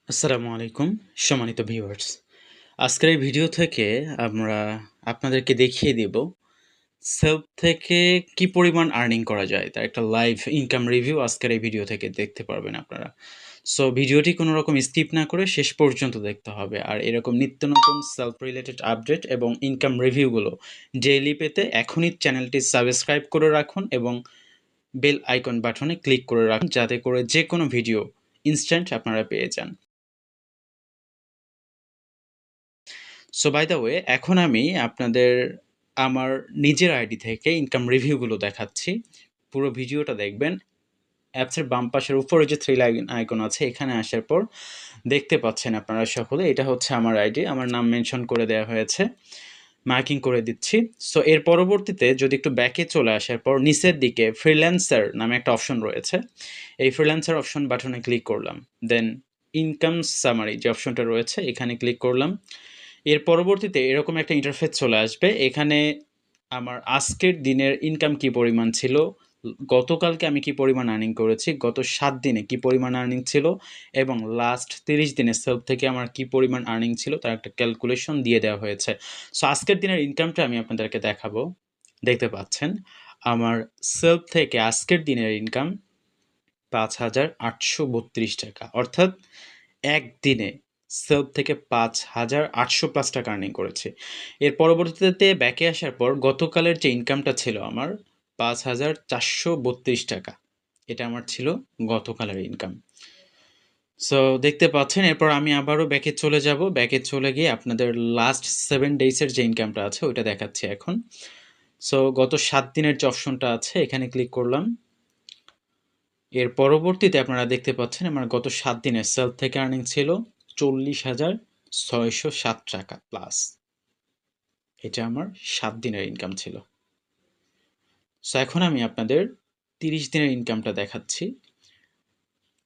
আসসালামু আলাইকুম সম্মানিত ভিউয়ার্স। আজকের এই ভিডিও থেকে আমরা আপনাদেরকে দেখিয়ে দেব সেলফ থেকে কি পরিমাণ আর্নিং করা যায় তার একটা লাইভ ইনকাম রিভিউ আজকের এই ভিডিও থেকে দেখতে পারবেন আপনারা। সো ভিডিওটি কোনো রকম স্কিপ না করে শেষ পর্যন্ত দেখতে হবে। আর এরকম নিত্য নতুন সেলফ রিলেটেড আপডেট এবং ইনকাম রিভিউগুলো ডেইলি পেতে এখনই চ্যানেলটি সাবস্ক্রাইব করে রাখুন এবং বেল আইকন বাটনে ক্লিক করে রাখুন যাতে করে যে কোনো ভিডিও ইনস্ট্যান্ট আপনারা পেয়ে যান। সো বাই দ্য ওয়ে এখন আমি আপনাদের আমার নিজের আইডি থেকে ইনকাম রিভিউগুলো দেখাচ্ছি। পুরো ভিডিওটা দেখবেন। অ্যাপসের বাম পাশের উপরে যে থ্রি লাইন আইকন আছে এখানে আসার পর দেখতে পাচ্ছেন আপনারা সকলে এটা হচ্ছে আমার আইডি। আমার নাম মেনশন করে দেওয়া হয়েছে। মার্কিং করে দিচ্ছি। সো এর পরবর্তীতে যদি একটু ব্যাকে চলে আসার পর নিচের দিকে ফ্রিল্যান্সার নামে একটা অপশন রয়েছে। এই ফ্রিল্যান্সার অপশন বাটনে ক্লিক করলাম। দেন ইনকাম সামারি যে অপশনটা রয়েছে এখানে ক্লিক করলাম। এর পরবর্তীতে এরকম একটা ইন্টারফেস চলে আসবে। এখানে আমার আজকের দিনের ইনকাম কি পরিমাণ ছিল, গতকালকে আমি কি পরিমাণ আর্নিং করেছি, গত ৭ দিনে কি পরিমাণ আর্নিং ছিল এবং লাস্ট ৩০ দিনে সেলফ থেকে আমার কি পরিমাণ আর্নিং ছিল তার একটা ক্যালকুলেশন দিয়ে দেওয়া হয়েছে। সো আজকের দিনের ইনকামটা আমি আপনাদেরকে দেখাবো। দেখতে পাচ্ছেন আমার সেলফ থেকে আজকের দিনের ইনকাম ৫,৮৩২ টাকা। অর্থাৎ একদিনে সেলফ থেকে ৫,৮০০+ টাকা আর্নিং করেছি। এর পরবর্তীতে ব্যাকে আসার পর গতকালের যে ইনকামটা ছিল আমার ৫,৪৩২ টাকা। এটা আমার ছিল গতকালের ইনকাম। সো দেখতে পাচ্ছেন এরপর আমি আবারও ব্যাকে চলে যাব। ব্যাকে চলে গিয়ে আপনাদের লাস্ট 7 ডেইসের যে ইনকামটা আছে ওইটা দেখাচ্ছি এখন। সো গত ৭ দিনের যে অপশনটা আছে এখানে ক্লিক করলাম। এর পরবর্তীতে আপনারা দেখতে পাচ্ছেন আমার গত ৭ দিনের সেলফ থেকে আর্নিং ছিল ৪০,৬০৭ টাকা প্লাস। এটা আমার ৭ দিনের ইনকাম ছিল। সো এখন আমি আপনাদের ৩০ দিনের ইনকামটা দেখাচ্ছি।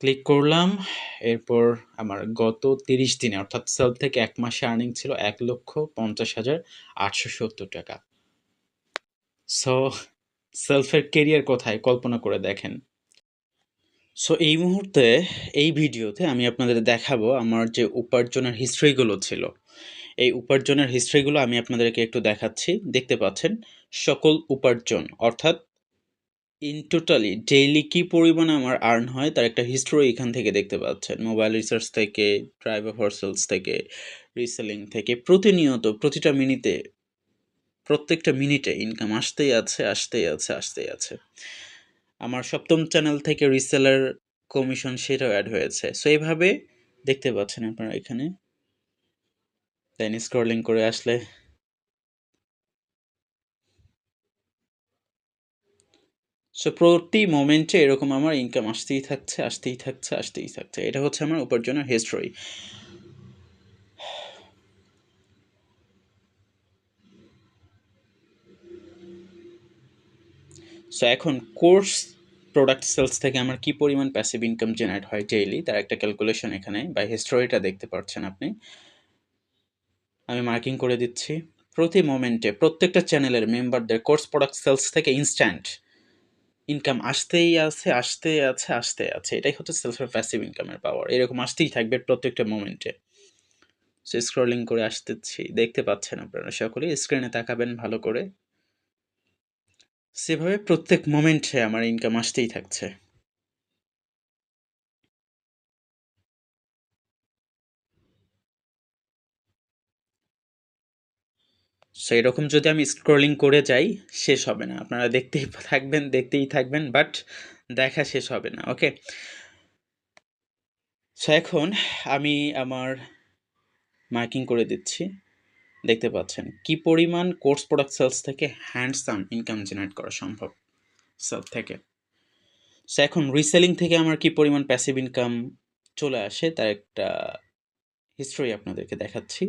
ক্লিক করলাম। এরপর আমার গত ৩০ দিনে অর্থাৎ সেলফ থেকে ১ মাসে আর্নিং ছিল ১,৫০,৮৭০ টাকা। সো সেলফের কেরিয়ার কোথায় কল্পনা করে দেখেন। সো এই মুহূর্তে এই ভিডিওতে আমি আপনাদের দেখাবো আমার যে উপার্জনের হিস্ট্রিগুলো ছিল। এই উপার্জনের হিস্ট্রিগুলো আমি আপনাদেরকে একটু দেখাচ্ছি। দেখতে পাচ্ছেন সকল উপার্জন অর্থাৎ ইন টোটালি ডেইলি কি পরিমাণে আমার আর্ন হয় তার একটা হিস্ট্রি এখান থেকে দেখতে পাচ্ছেন। মোবাইল রিসার্চ থেকে, ড্রাইভার হোরসেলস থেকে, রিসেলিং থেকে প্রতিনিয়ত প্রতিটা মিনিটে প্রত্যেকটা মিনিটে ইনকাম আসতেই আছে, আসতেই আছে, আসতেই আছে। আমার ৭ম চ্যানেল থেকে রিসেলার কমিশন সেটাও এড হয়েছে। সো এইভাবে দেখতে পাচ্ছেন আপনারা এখানে। দেন স্ক্রলিং করে আসলে সো প্রতি মোমেন্টে এরকম আমার ইনকাম আসতেই থাকছে, আসতেই থাকছে, আসতেই থাকছে। এটা হচ্ছে আমার উপার্জনের হিস্ট্রি। সো এখন কোর্স প্রোডাক্ট সেলস থেকে আমার কি পরিমাণ প্যাসিভ ইনকাম জেনারেট হয় ডেইলি তার একটা ক্যালকুলেশন এখানে বা হিস্টোরিটা দেখতে পাচ্ছেন আপনি। আমি মার্কিং করে দিচ্ছি। প্রতি মোমেন্টে প্রত্যেকটা চ্যানেলের মেম্বারদের কোর্স প্রোডাক্ট সেলস থেকে ইনস্ট্যান্ট ইনকাম আসতেই আছে, আসতেই আছে, আসতেই আছে। এটাই হচ্ছে সেলফের প্যাসিভ ইনকামের পাওয়ার। এরকম আসতেই থাকবে প্রত্যেকটা মোমেন্টে। সো স্ক্রলিং করে আসতেছি। দেখতে পাচ্ছেন আপনারা সকলেই। স্ক্রিনে তাকাবেন ভালো করে। সেভাবে প্রত্যেক মোমেন্টে আমার ইনকাম আসতেই থাকছে। সো এরকম যদি আমি স্ক্রলিং করে যাই শেষ হবে না। আপনারা দেখতেই থাকবেন, দেখতেই থাকবেন বাট দেখা শেষ হবে না। ওকে? সো এখন আমি আমার মার্কিং করে দিচ্ছি। দেখতে পাচ্ছেন কি পরিমাণ কোর্স প্রোডাক্ট সেলস থেকে হ্যান্ডসাম ইনকাম জেনারেট করা সম্ভব সেলফ থেকে। সো এখন রিসেলিং থেকে আমার কি পরিমাণ প্যাসিভ ইনকাম চলে আসে তার একটা হিস্ট্রি আপনাদেরকে দেখাচ্ছি।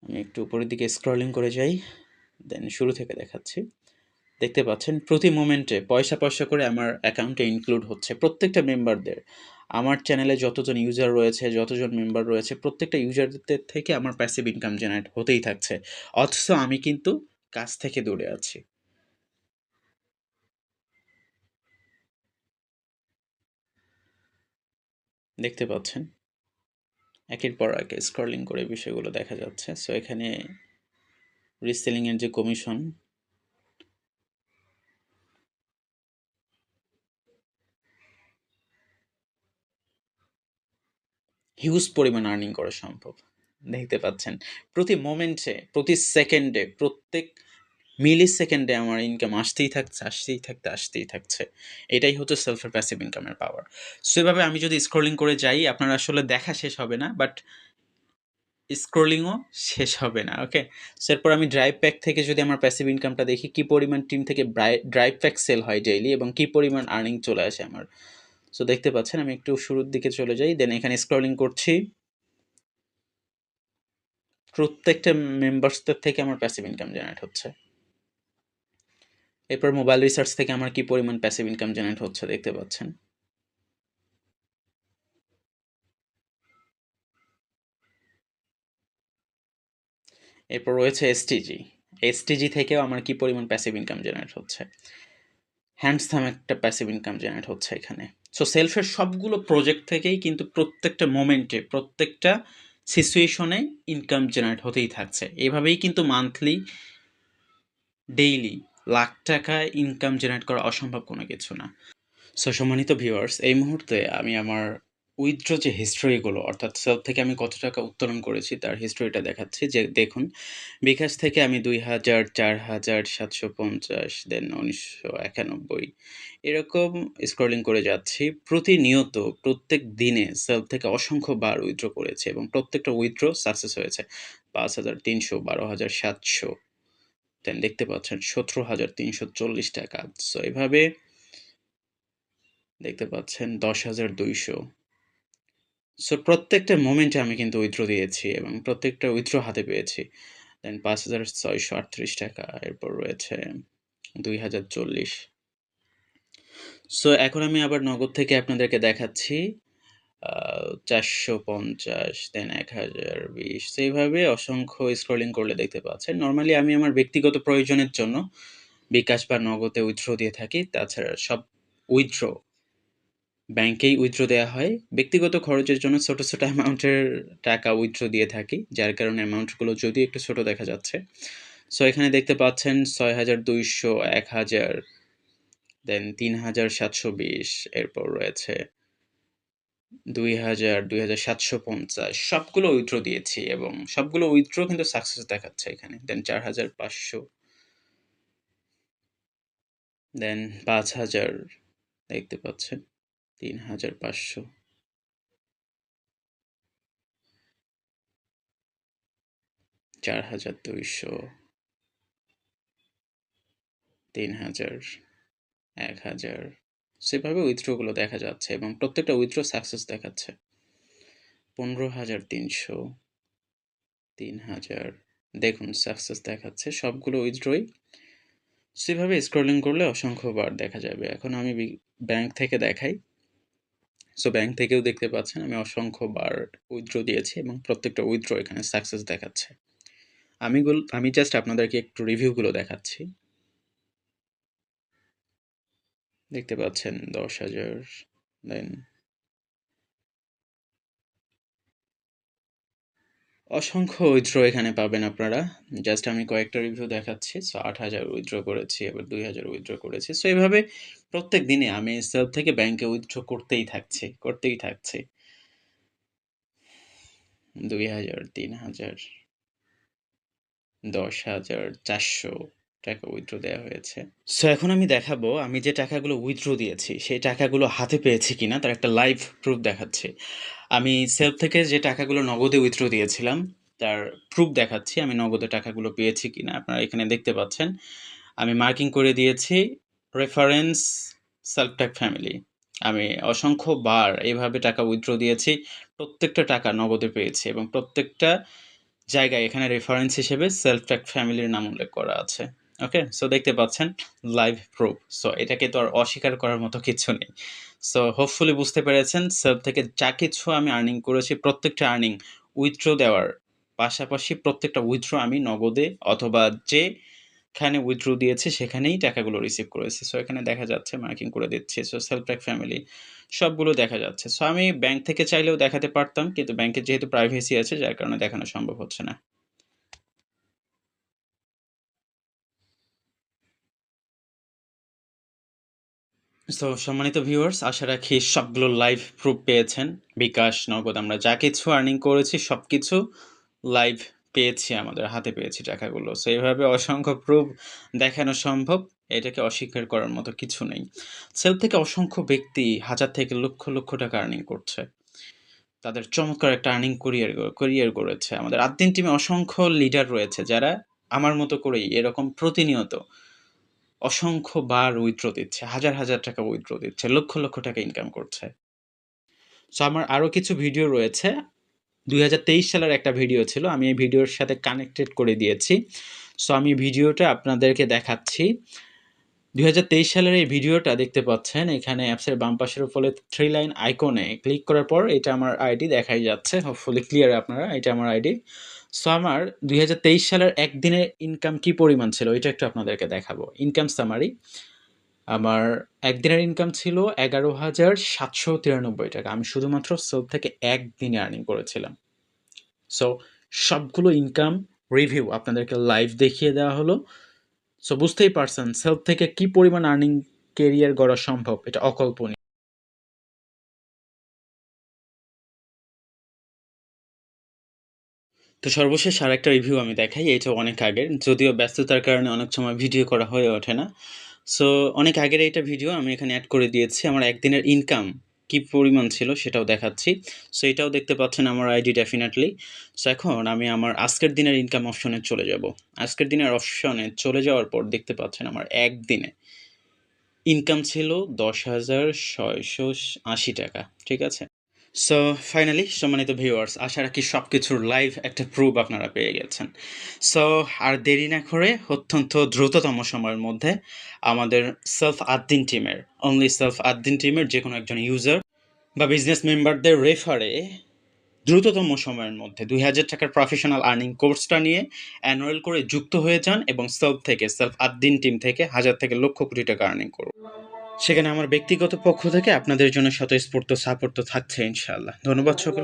আমি একটু উপরের দিকে স্ক্রলিং করে যাই। দেন শুরু থেকে দেখাচ্ছি। দেখতে পাচ্ছেন প্রতি মোমেন্টে পয়সা, পয়সা করে আমার অ্যাকাউন্টে ইনক্লুড হচ্ছে প্রত্যেকটা মেম্বারদের। আমার চ্যানেলে যতজন ইউজার রয়েছে, যতজন মেম্বার রয়েছে প্রত্যেকটা ইউজারদের থেকে আমার প্যাসিভ ইনকাম জেনারেট হতেই থাকছে। অথচ আমি কিন্তু কাজ থেকে দূরে আছি। দেখতে পাচ্ছেন একের পর এক স্ক্রলিং করে বিষয়গুলো দেখা যাচ্ছে। সো এখানে রিসেলিং এর যে কমিশন, হিউজ পরিমাণ আর্নিং করা সম্ভব। দেখতে পাচ্ছেন প্রতি মোমেন্টে, প্রতি সেকেন্ডে, প্রত্যেক মিলি সেকেন্ডে আমার ইনকাম আসতেই থাকছে, আসতেই থাকতে, আসতেই থাকছে। এটাই হচ্ছে সেলফের প্যাসিভ ইনকামের পাওয়ার। সো এভাবে আমি যদি স্ক্রলিং করে যাই, আপনার আসলে দেখা শেষ হবে না, বাট স্ক্রলিংও শেষ হবে না। ওকে, সো এরপর আমি ড্রাইভ প্যাক থেকে যদি আমার প্যাসিভ ইনকামটা দেখি, কি পরিমাণ টিম থেকে ড্রাইভ প্যাক সেল হয় ডেইলি এবং কি পরিমাণ আর্নিং চলে আসে আমার। সো দেখতে পাচ্ছেন আমি একটু শুরুর দিকে চলে যাই, দেন এখানে স্ক্রলিং করছি। প্রত্যেকটা মেম্বার্সদের থেকে আমার প্যাসিভ ইনকাম জেনারেট হচ্ছে। এরপর মোবাইল রিসার্চ থেকে আমার কি পরিমাণ প্যাসিভ ইনকাম জেনারেট হচ্ছে দেখতে পাচ্ছেন। এরপর রয়েছে এসটিজি। এসটিজি থেকেও আমার কি পরিমাণ প্যাসিভ ইনকাম জেনারেট হচ্ছে। হ্যান্ডসাম একটা প্যাসিভ ইনকাম জেনারেট হচ্ছে এখানে। সো সেলফের সবগুলো প্রজেক্ট থেকেই কিন্তু প্রত্যেকটা মোমেন্টে, প্রত্যেকটা সিচুয়েশনে ইনকাম জেনারেট হতেই থাকছে। এভাবেই কিন্তু মান্থলি, ডেইলি লাখ টাকা ইনকাম জেনারেট করা অসম্ভব কোনো কিছু না। সো সম্মানিত ভিউয়ার্স, এই মুহূর্তে আমি আমার উইথড্র যে হিস্ট্রিগুলো, অর্থাৎ সেলফ থেকে আমি কত টাকা উত্তোলন করেছি তার হিস্ট্রিটা দেখাচ্ছি। যে দেখুন, বিকাশ থেকে আমি ২,০০০, ৪,০০০, ৭৫০, দেন ১৯৯১, এরকম স্ক্রলিং করে যাচ্ছি। প্রতিনিয়ত, প্রত্যেক দিনে সেলফ থেকে অসংখ্যবার উইথড্র করেছি এবং প্রত্যেকটা উইথড্র সাকসেস হয়েছে। ৫,৩০০, ১২,৭০০, দেন দেখতে পাচ্ছেন ১৭,৩৪০ টাকা। সো এভাবে দেখতে পাচ্ছেন ১০,২০০। সো প্রত্যেকটা মোমেন্টে আমি কিন্তু উইথড্র দিয়েছি এবং প্রত্যেকটা উইথড্র হাতে পেয়েছি। দেন ৫,৬৩৮ টাকা। এরপর রয়েছে ২,০৪০। সো এখন আমি আবার নগদ থেকে আপনাদেরকে দেখাচ্ছি। ৪৫০, দেন ১,০২০। সো এইভাবে অসংখ্য স্ক্রলিং করলে দেখতে পাচ্ছেন। নরমালি আমি আমার ব্যক্তিগত প্রয়োজনের জন্য বিকাশ বা নগদে উইথড্র দিয়ে থাকি। তাছাড়া সব উইথড্র ব্যাংকেই উইথড্র দেয়া হয়। ব্যক্তিগত খরচের জন্য ছোট, ছোট অ্যামাউন্টের টাকা উইথড্র দিয়ে থাকি। যার কারণে অ্যামাউন্টগুলো যদিও একটু ছোট দেখা যাচ্ছে। সো এখানে দেখতে পাচ্ছেন ৬,২০০, ১,০০০, দেন ৩,৭২০, এরপর রয়েছে ২,০০০, ২,৭৫০, সবগুলো উইথড্র দিয়েছি এবং সবগুলো উইথড্র কিন্তু সাকসেস দেখাচ্ছে এখানে। দেন ৪,৫০০, দেন ৫,০০০, দেখতে পাচ্ছেন ৩,৫০০, ৪,২০০, ৩,০০০, ১,০০০। সেভাবে উইথড্রগুলো দেখা যাচ্ছে এবং প্রত্যেকটা উইথড্র সাকসেস দেখাচ্ছে। ১৫,৩০০, ৩,০০০, দেখুন সাকসেস দেখাচ্ছে সবগুলো উইথড্রই। সেভাবে স্ক্রলিং করলে অসংখ্যবার দেখা যাবে। এখন আমি ব্যাংক থেকে দেখাই। সো ব্যাংক থেকেও দেখতে পাচ্ছেন আমি অসংখ্যবার উইথড্র দিয়েছি এবং প্রত্যেকটা উইথড্র এখানে সাকসেস দেখাচ্ছে। আমি জাস্ট আপনাদেরকে একটু রিভিউগুলো দেখাচ্ছি। দেখতে পাচ্ছেন ১০,০০০, দেন অসংখ্য উইথড্র এখানে পাবেন আপনারা। জাস্ট আমি কয়েকটা রিভিউ দেখাচ্ছি। সো ৮,০০০ উইথড্র করেছি, আবার ২,০০০ উইথড্র করেছি। সো এভাবে প্রত্যেক দিনে আমি সেলফ থেকে ব্যাংকে উইথড্র করতেই থাকছি, করতেই থাকছি। ২,০০০, ৩,০০০, ১০,০০০, ৪০০ টাকা উইথড্র দেয়া হয়েছে। সো এখন আমি দেখাবো আমি যে টাকাগুলো উইথড্র দিয়েছি, সেই টাকাগুলো হাতে পেয়েছি কিনা তার একটা লাইভ প্রুফ দেখাচ্ছি। আমি সেলফ থেকে যে টাকাগুলো নগদে উইথড্র দিয়েছিলাম, তার প্রুফ দেখাচ্ছি আমি নগদে টাকাগুলো পেয়েছি কিনা। আপনারা এখানে দেখতে পাচ্ছেন। আমি মার্কিং করে দিয়েছি রেফারেন্স সেলফটেক ফ্যামিলি। আমি অসংখ্যবার এভাবে টাকা উইথড্র দিয়েছি। প্রত্যেকটা টাকা নগদে পেয়েছি এবং প্রত্যেকটা জায়গায় এখানে রেফারেন্স হিসেবে সেলফটেক ফ্যামিলির নাম উল্লেখ করা আছে। ওকে? সো দেখতে পাচ্ছেন লাইভ প্রুফ। সো এটাকে তো আর অস্বীকার করার মতো কিছু নেই। সো হোপফুলি বুঝতে পেরেছেন সেলফ থেকে যা কিছু আমি আর্নিং করেছি, প্রত্যেকটা আর্নিং উইথড্র দেওয়ার পাশাপাশি প্রত্যেকটা উইথড্র আমি নগদে অথবা যে যেখানে উইথড্র দিয়েছি সেখানেই টাকাগুলো রিসিভ করেছি। সো এখানে দেখা যাচ্ছে, মার্কিং করে দিচ্ছি। সো সেলফ ট্র্যাক ফ্যামিলি সবগুলো দেখা যাচ্ছে। সো আমি ব্যাংক থেকে চাইলেও দেখাতে পারতাম, কিন্তু ব্যাংকের যেহেতু প্রাইভেসি আছে যার কারণে দেখানো সম্ভব হচ্ছে না। সো সম্মানিত ভিউয়ার্স, আশা রাখি সবগুলো লাইভ প্রুফ পেয়েছেন। বিকাশ, নগদ আমরা যা কিছু আর্নিং করেছি সবকিছু লাইভ পেয়েছি, আমাদের হাতে পেয়েছি টাকাগুলো। সো এইভাবে অসংখ্য প্রুফ দেখানো সম্ভব, এটাকে অস্বীকার করার মতো কিছু নেই। সেলফ থেকে অসংখ্য ব্যক্তি হাজার থেকে লক্ষ লক্ষ টাকা আর্নিং করছে, তাদের চমৎকার একটা আর্নিং করিয়ার গড়েছে। আমাদের আদ্দিন টিমে অসংখ্য লিডার রয়েছে যারা আমার মতো করেই এরকম প্রতিনিয়ত অসংখ্য বার উইথড্র দিচ্ছে, হাজার হাজার টাকা উইথড্র দিচ্ছে, লক্ষ লক্ষ টাকা ইনকাম করছে। সো আমার আরও কিছু ভিডিও রয়েছে। 2023 সালের একটা ভিডিও ছিল, আমি এই ভিডিওর সাথে কানেক্টেড করে দিয়েছি। সো আমি ভিডিওটা আপনাদেরকে দেখাচ্ছি। 2023 সালের এই ভিডিওটা দেখতে পাচ্ছেন, এখানে অ্যাপসের বাম পাশের উপরে 3 লাইন আইকনে ক্লিক করার পর এটা আমার আইডি দেখাই যাচ্ছে, হোপফুলি ক্লিয়ার আপনারা, এটা আমার আইডি। সো আমার 2023 সালের একদিনের ইনকাম কি পরিমাণ ছিল এটা একটু আপনাদেরকে দেখাবো। ইনকাম সামারি, আমার একদিনের ইনকাম ছিল 11,793 টাকা। আমি শুধুমাত্র সেলফ থেকে একদিনে আর্নিং করেছিলাম। সো সবগুলো ইনকাম রিভিউ আপনাদেরকে লাইভ দেখিয়ে দেওয়া হলো। সো বুঝতেই পারছেন সেলফ থেকে কি পরিমাণ আর্নিং কেরিয়ার গড়া সম্ভব, এটা অকল্পনীয়। তো সর্বশেষ আরেকটা রিভিউ আমি দেখাই, এটা অনেক আগের, যদিও ব্যস্ততার কারণে অনেক সময় ভিডিও করা হয়ে ওঠে না। সো অনেক আগের এইটা ভিডিও আমি এখানে অ্যাড করে দিয়েছি। আমার একদিনের ইনকাম কি পরিমাণ ছিল সেটাও দেখাচ্ছি। সো এটাও দেখতে পাচ্ছেন আমার আইডি ডেফিনেটলি। সো এখন আমি আমার আজকের দিনের ইনকাম অপশনে চলে যাব। আজকের দিনের অপশনে চলে যাওয়ার পর দেখতে পাচ্ছেন আমার একদিনে ইনকাম ছিল 10,680 টাকা। ঠিক আছে? সো ফাইনালি সম্মানিত ভিউয়ার্স, আশা রাখি সব কিছুর লাইভ একটা প্রুফ আপনারা পেয়ে গেছেন। সো আর দেরি না করে অত্যন্ত দ্রুততম সময়ের মধ্যে আমাদের সেলফ আদ্দিন টিমের, অনলি সেলফ আদ্দিন টিমের যে কোনো একজন ইউজার বা বিজনেস মেম্বারদের রেফারে দ্রুততম সময়ের মধ্যে 2,000 টাকার প্রফেশনাল আর্নিং কোর্সটা নিয়ে অ্যানুয়াল করে যুক্ত হয়ে যান এবং সেলফ আদ্দিন টিম থেকে হাজার থেকে লক্ষ কোটি টাকা আর্নিং করুন। সেখানে আমার ব্যক্তিগত পক্ষ থেকে আপনাদের জন্য স্বতঃস্ফূর্ত সাপোর্ট তো থাকছে ইনশাআল্লাহ। ধন্যবাদ সকল।